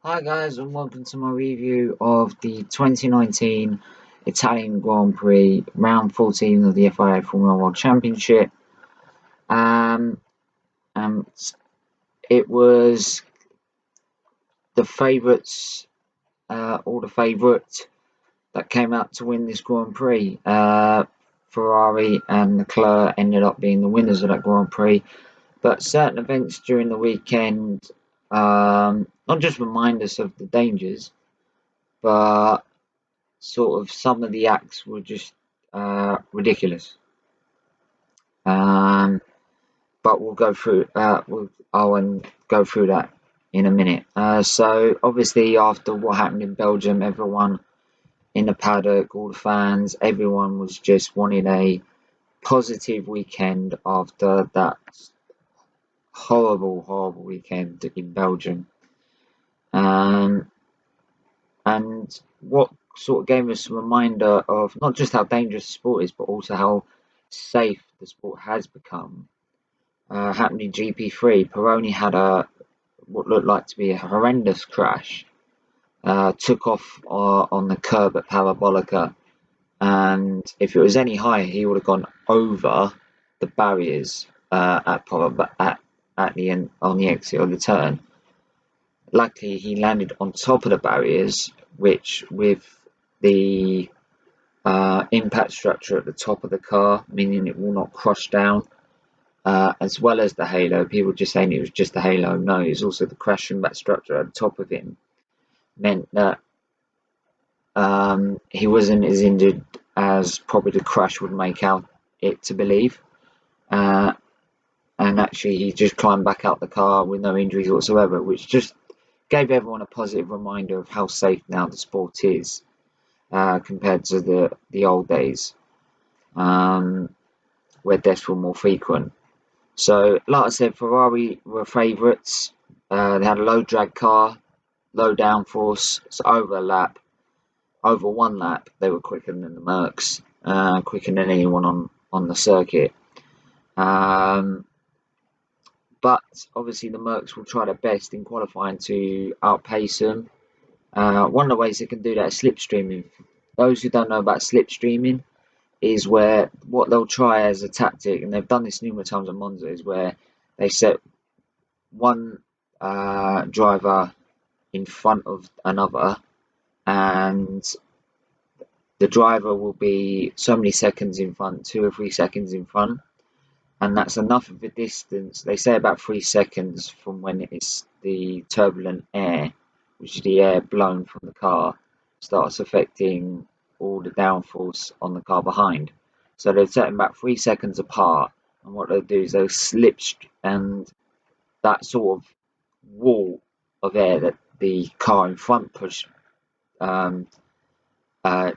Hi guys, and welcome to my review of the 2019 Italian Grand Prix round 14 of the FIA Formula World Championship. Um, and it was the favourites, all the favourites that came out to win this Grand Prix. Ferrari and Leclerc ended up being the winners of that Grand Prix. But certain events during the weekend, not just remind us of the dangers, but sort of some of the acts were just ridiculous. Um, but we'll go through. I'll go through that in a minute. So obviously, after what happened in Belgium, everyone in the paddock, all the fans, everyone was just wanting a positive weekend after that horrible weekend in Belgium. Um, and what sort of gave us a reminder of not just how dangerous the sport is, but also how safe the sport has become. Happened in GP3, Peroni had a what looked like to be a horrendous crash. Took off on the curb at Parabolica, and if it was any higher, he would have gone over the barriers at the end on the exit of the turn. Luckily, he landed on top of the barriers, which with the impact structure at the top of the car, meaning it will not crush down, as well as the halo. People just saying it was just the halo. No, it's also the crash impact structure at the top of him meant that he wasn't as injured as probably the crash would make out it to believe. Uh, and actually, he just climbed back out the car with no injuries whatsoever, which just gave everyone a positive reminder of how safe now the sport is compared to the old days, where deaths were more frequent. So, like I said, Ferrari were favourites. They had a low drag car, low downforce, so over one lap, they were quicker than the Mercs, quicker than anyone on the circuit. But obviously, the Mercs will try their best in qualifying to outpace them. One of the ways they can do that is slipstreaming. Those who don't know about slipstreaming is where what they'll try as a tactic, and they've done this numerous times at Monza, is where they set one driver in front of another, and the driver will be so many seconds in front, 2 or 3 seconds in front, and that's enough of a distance. They say about 3 seconds from when it's the turbulent air, which is the air blown from the car, starts affecting all the downforce on the car behind. So they're set about 3 seconds apart, and what they'll do is they'll slip, and that sort of wall of air that the car in front um, uh,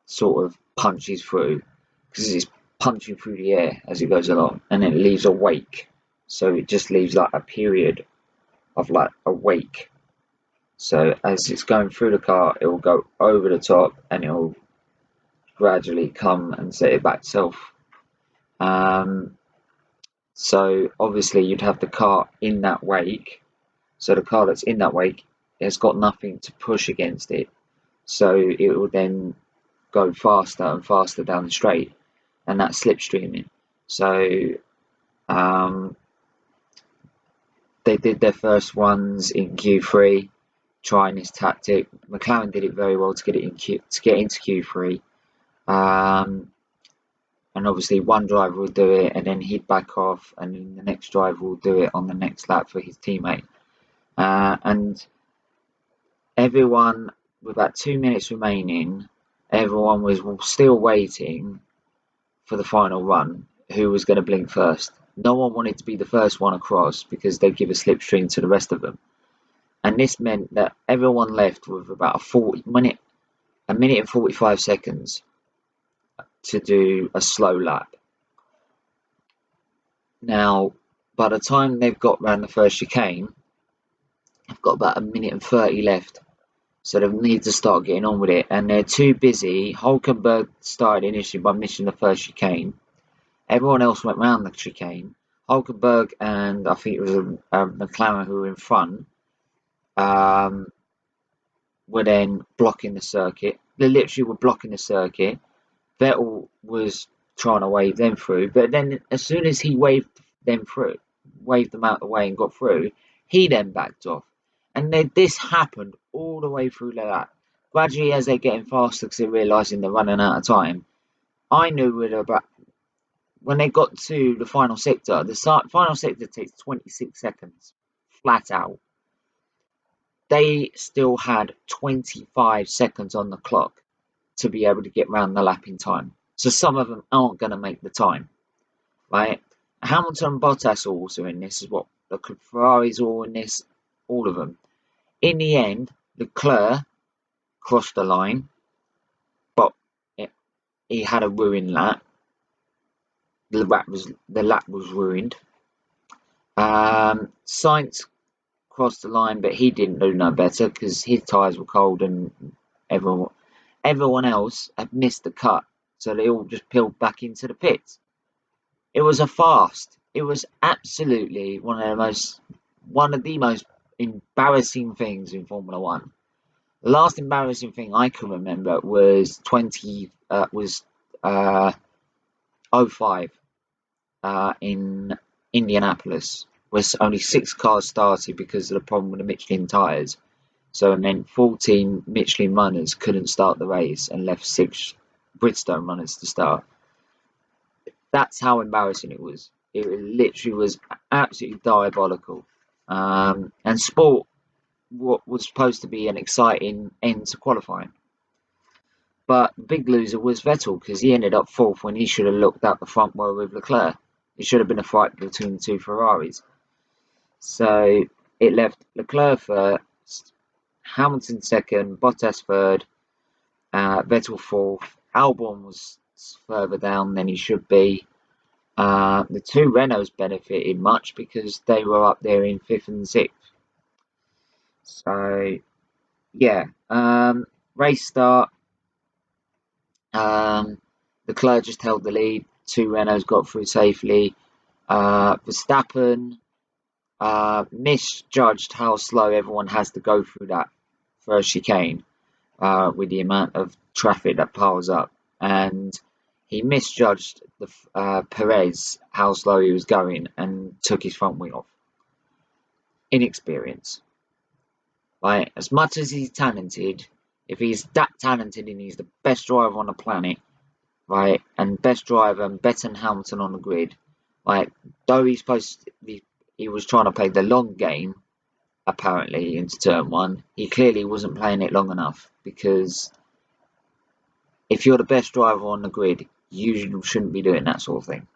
sort of punches through, because it's punching through the air as it goes along, and it leaves a wake. So it just leaves like a period of like a wake. So as it's going through the car, it will go over the top, and it will gradually come and set it back itself. So obviously you'd have the car in that wake. So the car that's in that wake has got nothing to push against it. So it will then go faster and faster down the straight, and that's slipstreaming. So they did their first ones in Q3, trying this tactic. McLaren did it very well to get into Q3, and obviously one driver will do it, and then he'd back off, and then the next driver will do it on the next lap for his teammate. And everyone, with about 2 minutes remaining, everyone was still waiting for the final run, who was going to blink first. No one wanted to be the first one across because they'd give a slipstream to the rest of them. And this meant that everyone left with about a minute and 45 seconds to do a slow lap. Now, by the time they've got round the first chicane, they've got about a minute and 30 left. So they need to start getting on with it. And they're too busy. Hulkenberg started initially by missing the first chicane. Everyone else went round the chicane. Hulkenberg and I think it was a McLaren who were in front um, were then blocking the circuit. They literally were blocking the circuit. Vettel was trying to wave them through, but then as soon as he waved them out of the way and got through, he then backed off. And then this happened all the way through like that. Gradually, as they're getting faster because they're realising they're running out of time, I knew about when they got to the final sector. The final sector takes 26 seconds flat out. They still had 25 seconds on the clock to be able to get round the lap in time. So some of them aren't going to make the time, right? Hamilton and Bottas are also in this as well. The Ferraris are all in this, all of them. In the end, Leclerc crossed the line, but he had a ruined lap. The lap was ruined. Sainz crossed the line, but he didn't do no better because his tyres were cold and everyone else had missed the cut, so they all just peeled back into the pits. It was a fast. It was absolutely one of the most embarrassing things in Formula One. The last embarrassing thing I can remember was 05 in Indianapolis, where only 6 cars started because of the problem with the Michelin tyres. So it meant 14 Michelin runners couldn't start the race and left 6 Bridgestone runners to start. That's how embarrassing it was. It literally was absolutely diabolical. And sport, what was supposed to be an exciting end to qualifying. But the big loser was Vettel because he ended up fourth when he should have looked out the front row with Leclerc. It should have been a fight between the two Ferraris. So it left Leclerc first, Hamilton second, Bottas third, Vettel fourth. Albon was further down than he should be. The two Renaults benefited much because they were up there in 5th and 6th. So, yeah. Race start. Leclerc just held the lead. 2 Renaults got through safely. Verstappen misjudged how slow everyone has to go through that first chicane with the amount of traffic that piles up. And he misjudged Perez how slow he was going and took his front wing off. Inexperience. Like, as much as he's talented, if he's that talented and he's the best driver on the planet, right, and best driver and better than Hamilton on the grid, like, though he's supposed to be, he was trying to play the long game, apparently, into turn 1, he clearly wasn't playing it long enough because if you're the best driver on the grid, you shouldn't be doing that sort of thing.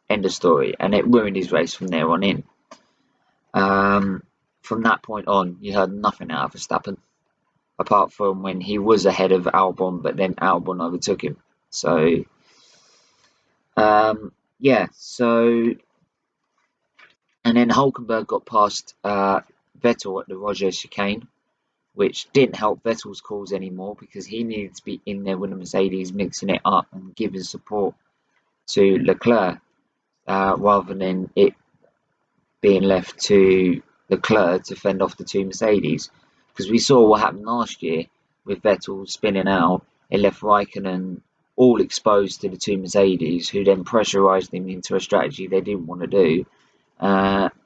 End of story. And it ruined his race from there on in. From that point on, you heard nothing out of Verstappen, apart from when he was ahead of Albon, but then Albon overtook him. So, yeah. So, and then Hulkenberg got past Vettel at the Roger chicane, which didn't help Vettel's cause anymore because he needed to be in there with the Mercedes, mixing it up and giving support to Leclerc, rather than it being left to Leclerc to fend off the 2 Mercedes. Because we saw what happened last year with Vettel spinning out. It left Raikkonen all exposed to the 2 Mercedes, who then pressurised him into a strategy they didn't want to do,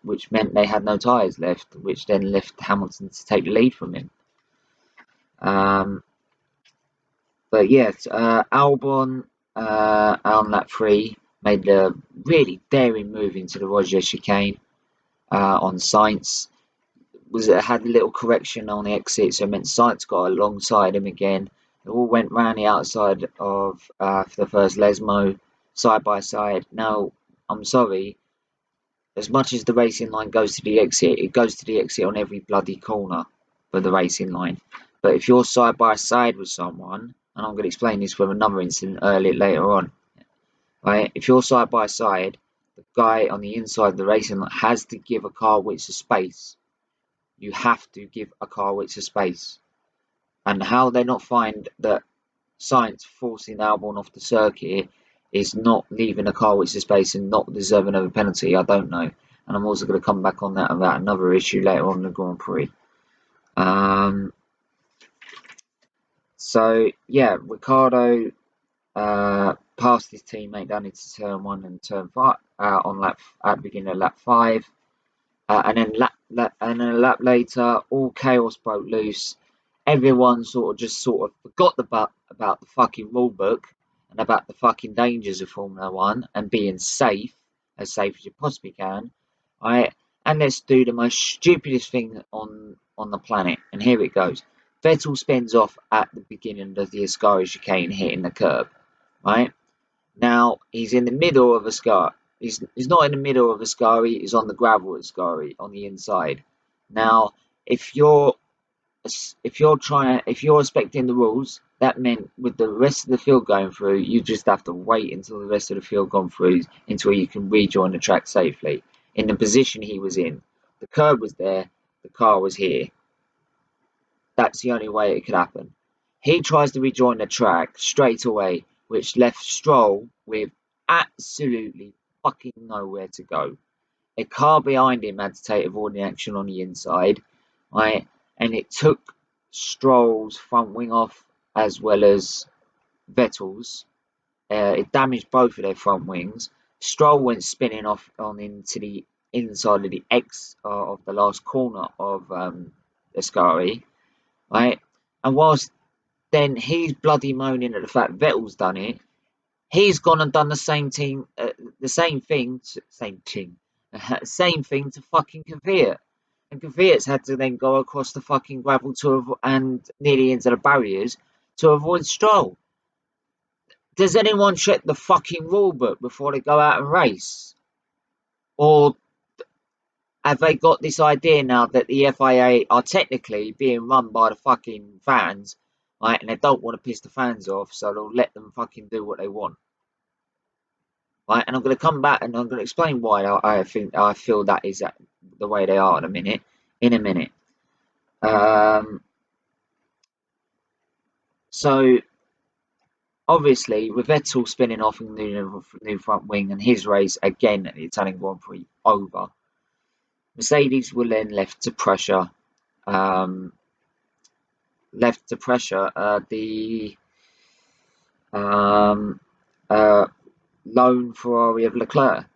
which meant they had no tyres left, which then left Hamilton to take the lead from him. But yes, Albon on lap 3 made a really daring move into the Roger chicane on Sainz. Had a little correction on the exit, so it meant Sainz got alongside him again. It all went round the outside of the first Lesmo, side by side. Now, I'm sorry, as much as the racing line goes to the exit, it goes to the exit on every bloody corner for the racing line. But if you're side by side with someone, and I'm going to explain this with another incident later on, right? If you're side by side, the guy on the inside of the racing line has to give a car width of space. You have to give a car width of space. And how they not find that Sainz forcing Albon off the circuit is not leaving a car width of space and not deserving of a penalty, I don't know. And I'm also going to come back on that about another issue later on in the Grand Prix. Um, so yeah, Ricardo passed his teammate down into turn one and turn five on lap at the beginning of lap five, and then a lap later, all chaos broke loose. Everyone sort of forgot about the fucking rule book and about the fucking dangers of Formula One and being safe as you possibly can. Right, and let's do the most stupidest thing on the planet. And here it goes. Vettel spins off at the beginning of the Ascari chicane, hitting the curb. Right now, he's in the middle of Ascari. He's not in the middle of Ascari. He's on the gravel at Ascari on the inside. Now, if you're if you're respecting the rules, that meant with the rest of the field going through, you just have to wait until the rest of the field gone through until you can rejoin the track safely. In the position he was in, the curb was there, the car was here. That's the only way it could happen. He tries to rejoin the track straight away, which left Stroll with absolutely fucking nowhere to go. A car behind him had to take avoiding action on the inside, right? And it took Stroll's front wing off as well as Vettel's. It damaged both of their front wings. Stroll went spinning off on into the inside of the X of the last corner of Ascari, right? And whilst then he's bloody moaning at the fact Vettel's done it, he's gone and done the same thing, same thing to fucking Kvyat. And Kvyat's had to then go across the fucking gravel and nearly into the barriers to avoid Stroll. Does anyone check the fucking rule book before they go out and race? Or have they got this idea now that the FIA are technically being run by the fucking fans, right? And they don't want to piss the fans off, so they'll let them fucking do what they want. Right, and I'm going to come back and I'm going to explain why I feel that is the way they are in a minute. So obviously with Vettel spinning off in the new front wing and his race again at the Italian Grand Prix over, Mercedes were then left to pressure the lone Ferrari of Leclerc.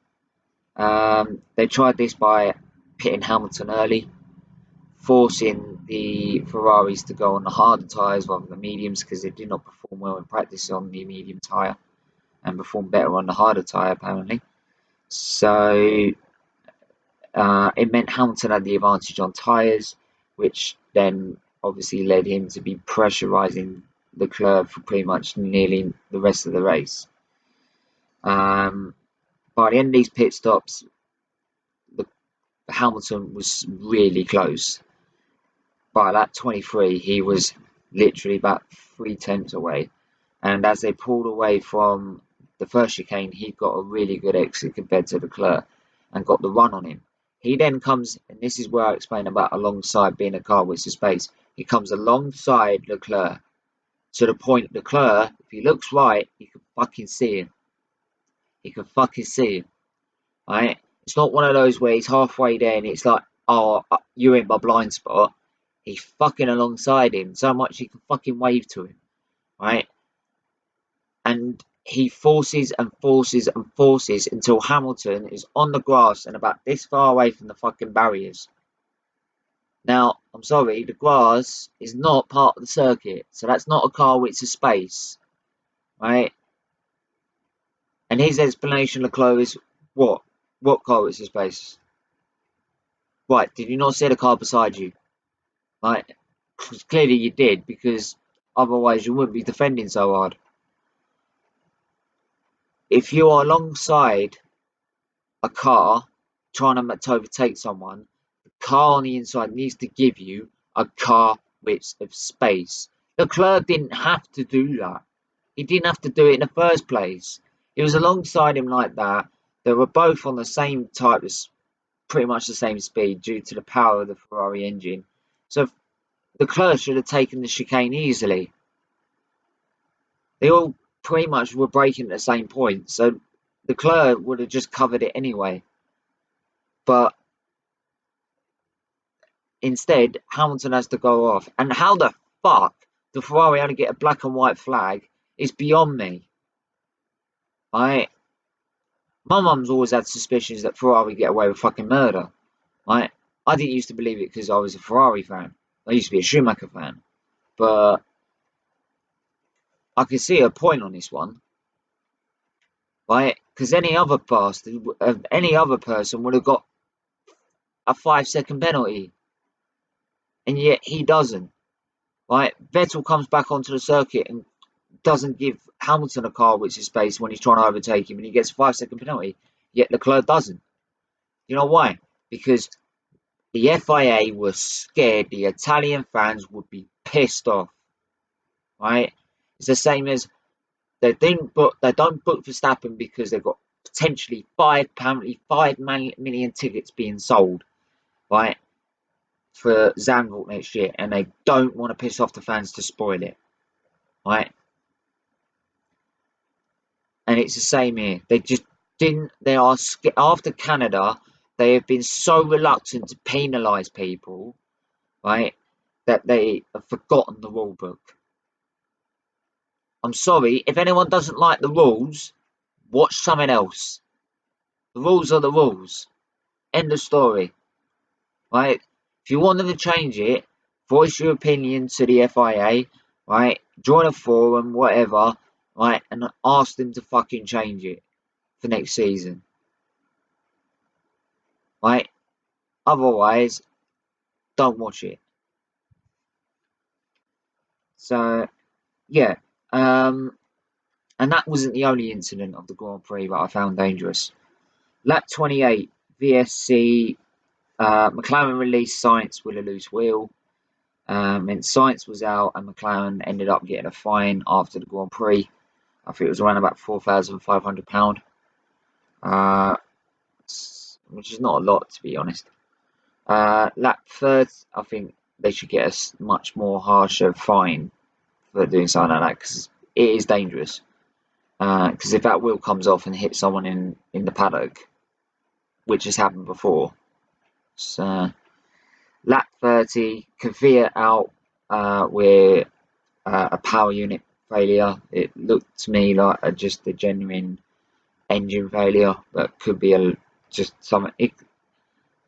They tried this by pitting Hamilton early, forcing the Ferraris to go on the harder tyres rather than mediums because they did not perform well in practice on the medium tyre and perform better on the harder tyre apparently. So it meant Hamilton had the advantage on tyres, which then obviously led him to be pressurising Leclerc for pretty much nearly the rest of the race. By the end of these pit stops, Hamilton was really close. By lap 23, he was literally about 3 tenths away. And as they pulled away from the first chicane, he got a really good exit compared to Leclerc and got the run on him. He then comes, and this is where I explain about alongside being a car with some space. He comes alongside Leclerc to the point Leclerc, if he looks right, he can fucking see him. He can fucking see him. Right? It's not one of those where he's halfway there and it's like, oh, you're in my blind spot. He's fucking alongside him so much he can fucking wave to him, right? And he forces and forces and forces until Hamilton is on the grass and about this far away from the fucking barriers. Now, I'm sorry, the grass is not part of the circuit, so that's not a car with a space, right? And his explanation, Leclerc, is what? What car with a space? Right, did you not see the car beside you? Right? Clearly you did, because otherwise you wouldn't be defending so hard. If you are alongside a car trying to overtake someone, the car on the inside needs to give you a car width of space. Leclerc didn't have to do that. He didn't have to do it in the first place. He was alongside him like that. They were both on the same type of, pretty much the same speed due to the power of the Ferrari engine. So Leclerc should have taken the chicane easily. They all pretty much were braking at the same point, so Leclerc would have just covered it anyway. But instead, Hamilton has to go off. And how the fuck the Ferrari only get a black and white flag is beyond me. Right? My mum's always had suspicions that Ferrari get away with fucking murder. Right? I didn't used to believe it because I was a Ferrari fan. I used to be a Schumacher fan. But I can see a point on this one. Right? Because any other bastard, any other person would have got a 5-second penalty. And yet he doesn't. Right? Vettel comes back onto the circuit and doesn't give Hamilton a car which is space when he's trying to overtake him, and he gets a 5-second penalty. Yet Leclerc doesn't. You know why? Because the FIA was scared the Italian fans would be pissed off. Right? It's the same as they don't book Verstappen because they've got potentially 5 million tickets being sold, right, for Zandvoort next year, and they don't want to piss off the fans to spoil it, right? And it's the same here. They just didn't. They are after Canada. They have been so reluctant to penalise people, right, that they have forgotten the rule book. I'm sorry, if anyone doesn't like the rules, watch something else. The rules are the rules. End of story. Right? If you want them to change it, voice your opinion to the FIA, right? Join a forum, whatever, right? And ask them to fucking change it for next season. Right? Otherwise, don't watch it. So, yeah. And that wasn't the only incident of the Grand Prix that I found dangerous. Lap 28, VSC, McLaren released Sainz with a loose wheel. And Sainz was out, and McLaren ended up getting a fine after the Grand Prix. I think it was around about £4,500, which is not a lot, to be honest. Lap 3rd, I think they should get a much more harsher fine for doing something like that, because it is dangerous. Because if that wheel comes off and hits someone in the paddock, which has happened before. So, lap 30, Kvyat out with a power unit failure. It looked to me like just a genuine engine failure, but could be just something. It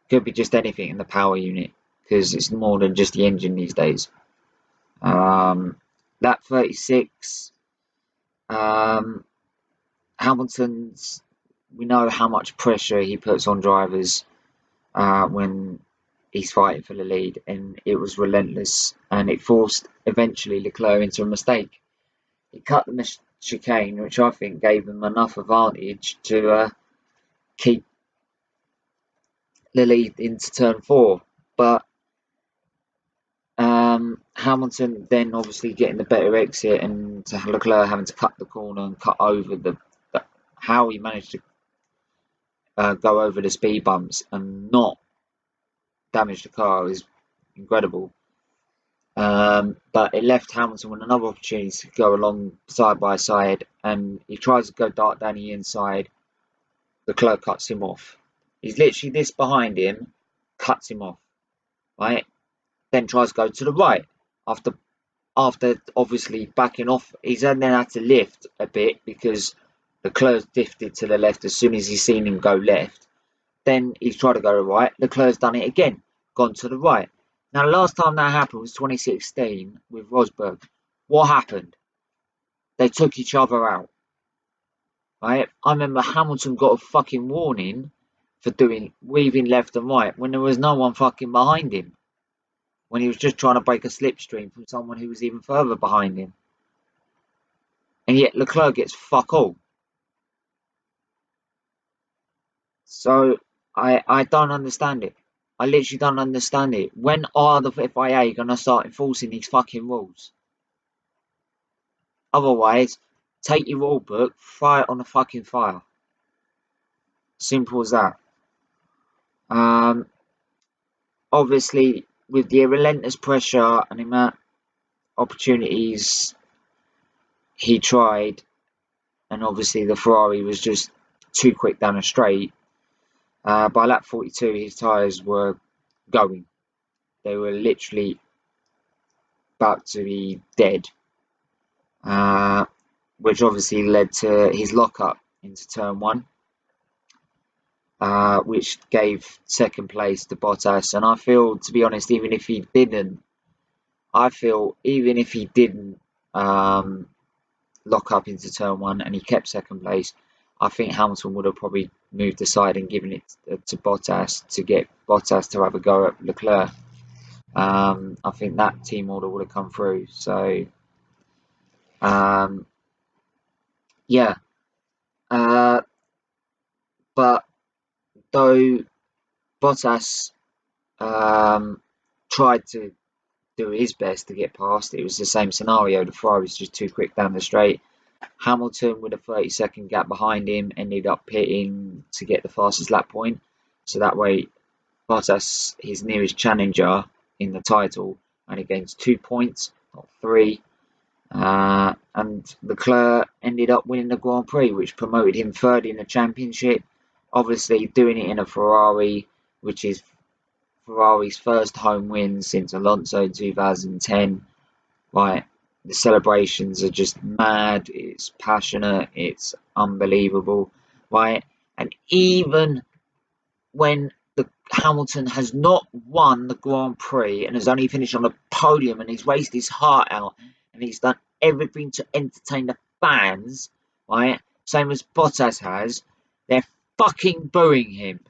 could be just anything in the power unit, because it's more than just the engine these days. Lap 36, Hamilton's. We know how much pressure he puts on drivers when he's fighting for the lead, and it was relentless, and it forced eventually Leclerc into a mistake. He cut the chicane, which I think gave him enough advantage to keep the lead into turn 4. But Hamilton then obviously getting the better exit, and Leclerc having to cut the corner and cut over how he managed to go over the speed bumps and not damage the car is incredible. But it left Hamilton with another opportunity to go along side by side, and he tries to go dark down the inside. Leclerc cuts him off. He's literally this behind him, cuts him off, right? Then tries to go to the right. After obviously backing off, he's then had to lift a bit because Leclerc's drifted to the left as soon as he's seen him go left. Then he's tried to go to the right. Leclerc's done it again, gone to the right. Now, the last time that happened was 2016 with Rosberg. What happened? They took each other out. Right? I remember Hamilton got a fucking warning for doing weaving left and right when there was no one fucking behind him. When he was just trying to break a slipstream from someone who was even further behind him. And yet Leclerc gets fuck all. So I don't understand it. I literally don't understand it. When are the FIA going to start enforcing these fucking rules? Otherwise, take your rule book, throw it on the fucking fire. Simple as that. Obviously, with the relentless pressure and the amount of opportunities he tried, and obviously the Ferrari was just too quick down a straight, by lap 42 his tyres were going. they were literally about to be dead, which obviously led to his lockup into turn one, which gave second place to Bottas. And I feel, to be honest, even if he didn't lock up into turn one and he kept second place, I think Hamilton would have probably moved aside and given it to Bottas to get Bottas to have a go at Leclerc. I think that team order would have come through. So, yeah. But though Bottas tried to do his best to get past, it was the same scenario. The Ferrari was just too quick down the straight. Hamilton, with a 30-second gap behind him, ended up pitting to get the fastest lap point. So that way, Bottas, his nearest challenger in the title, only gains 2 points, not 3. And Leclerc ended up winning the Grand Prix, which promoted him third in the championship. Obviously, doing it in a Ferrari, which is Ferrari's first home win since Alonso in 2010. Right, the celebrations are just mad. It's passionate. It's unbelievable. Right, and even when the Hamilton has not won the Grand Prix and has only finished on the podium and he's raced his heart out and he's done everything to entertain the fans, right? Same as Bottas has, they're fucking booing him.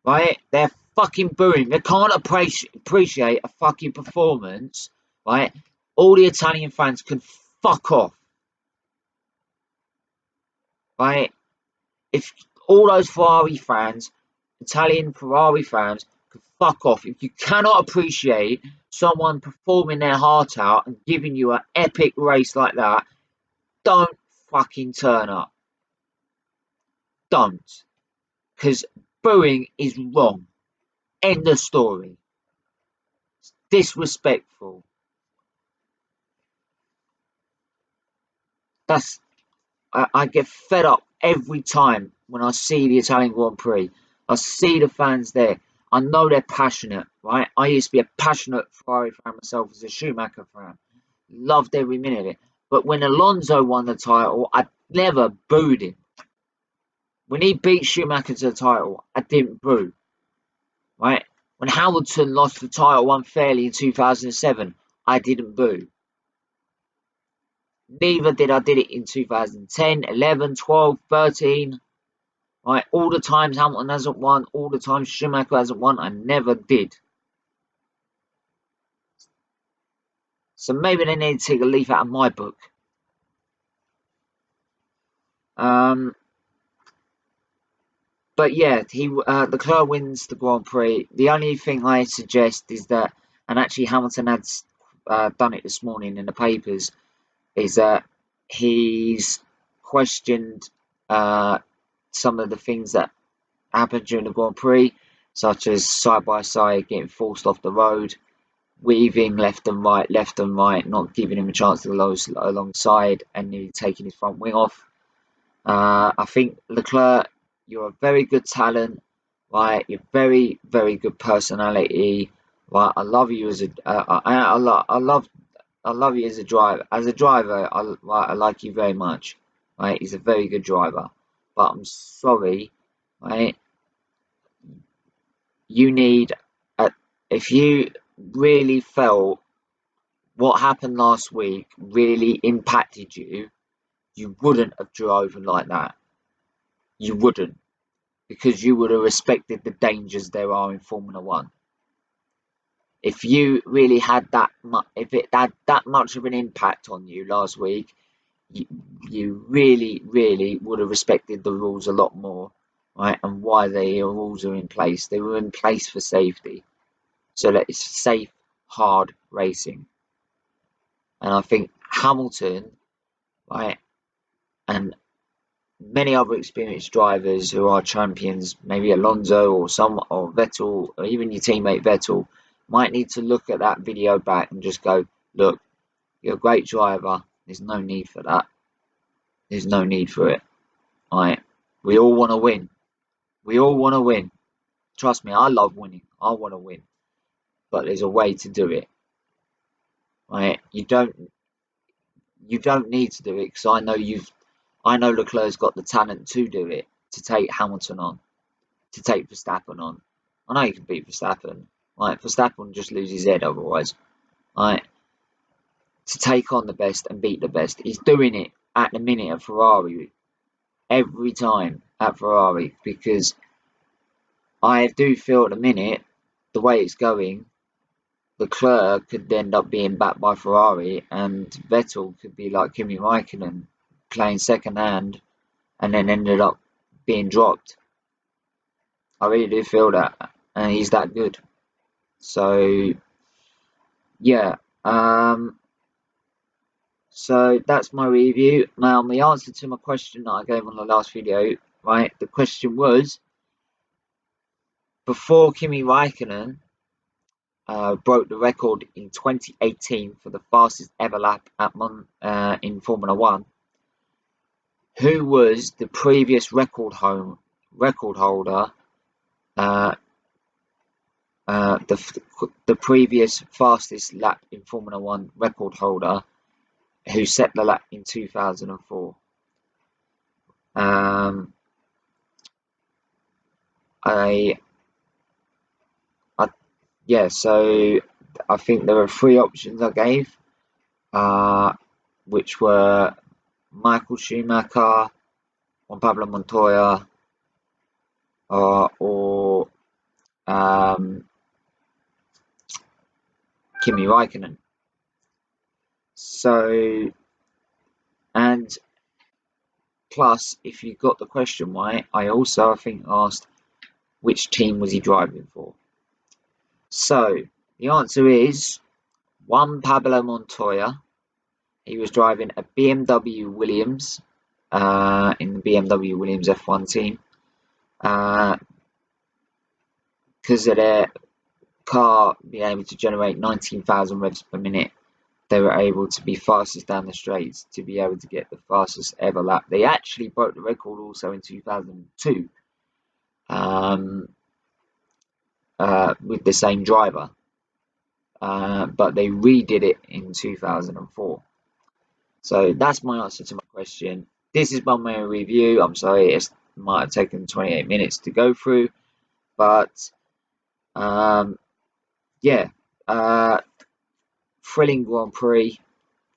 Right? They're fucking booing. They can't appreciate a fucking performance, right? All the Italian fans can fuck off, right? If all those Ferrari fans, Italian Ferrari fans, can fuck off. If you cannot appreciate someone performing their heart out and giving you an epic race like that, don't fucking turn up. Don't. Because booing is wrong. End of story. It's disrespectful. I get fed up every time when I see the Italian Grand Prix. I see the fans there. I know they're passionate, right? I used to be a passionate Ferrari fan myself as a Schumacher fan. Loved every minute of it. But when Alonso won the title, I never booed him. When he beat Schumacher to the title, I didn't boo, right? When Hamilton lost the title unfairly in 2007, I didn't boo. Neither did I did it in 2010, 11, 12, 13. Right, all the times Hamilton hasn't won, all the times Schumacher hasn't won, I never did. So maybe they need to take a leaf out of my book. But yeah, Leclerc wins the Grand Prix. The only thing I suggest is that, and actually Hamilton had done it this morning in the papers, is that he's questioned some of the things that happened during the Grand Prix, such as side by side getting forced off the road, weaving left and right, not giving him a chance to go alongside, and nearly taking his front wing off. I think Leclerc, you're a very good talent, right? You're very, very good personality, right? I love you as I love you as a driver. As a driver, I like you very much, right? He's a very good driver, but I'm sorry, right? You need if you really felt what happened last week really impacted you, you wouldn't have driven like that. You wouldn't, because you would have respected the dangers there are in Formula One. If you really had if it had that much of an impact on you last week, you really, really would have respected the rules a lot more, right? And why the rules are in place. They were in place for safety, so that it's safe, hard racing. And I think Hamilton, right, and many other experienced drivers who are champions, maybe Alonso or Vettel, or even your teammate Vettel, might need to look at that video back and just go, look, you're a great driver. There's no need for that. There's no need for it. Right? We all want to win. We all want to win. Trust me, I love winning. I want to win, but there's a way to do it. Right? You don't need to do it because I know Leclerc's got the talent to do it, to take Hamilton on, to take Verstappen on. I know he can beat Verstappen. Like Verstappen just lose his head otherwise. Right? To take on the best and beat the best. He's doing it at the minute at Ferrari every time at Ferrari because I do feel at the minute the way it's going, Leclerc could end up being backed by Ferrari and Vettel could be like Kimi Raikkonen playing second hand and then ended up being dropped. I really do feel that, and he's that good. So yeah, so that's my review. Now, the answer to my question that I gave on the last video, right? The question was, before Kimi Raikkonen broke the record in 2018 for the fastest ever lap at in Formula One, who was the previous record holder? The previous fastest lap in Formula One record holder, who set the lap in 2004. Yeah, so I think there were three options I gave, which were Michael Schumacher, Juan Pablo Montoya, or Kimi Raikkonen. So, and plus, if you got the question right, I think asked which team was he driving for. So the answer is Juan Pablo Montoya. He was driving a BMW Williams in the BMW Williams F1 team. Because of their car being able to generate 19,000 revs per minute, they were able to be fastest down the straights to be able to get the fastest ever lap. They actually broke the record also in 2002 with the same driver, but they redid it in 2004. So that's my answer to my question. This is my main review. I'm sorry it might have taken 28 minutes to go through, but yeah, thrilling Grand Prix,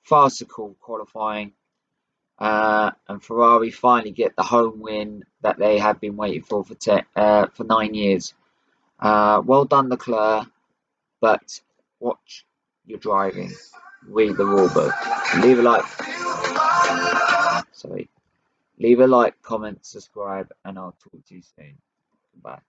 farcical qualifying, and Ferrari finally get the home win that they have been waiting for 9 years. Well done, Leclerc, but watch your driving. Read the rule book. Leave a like. Leave a like, comment, subscribe, and I'll talk to you soon. Goodbye.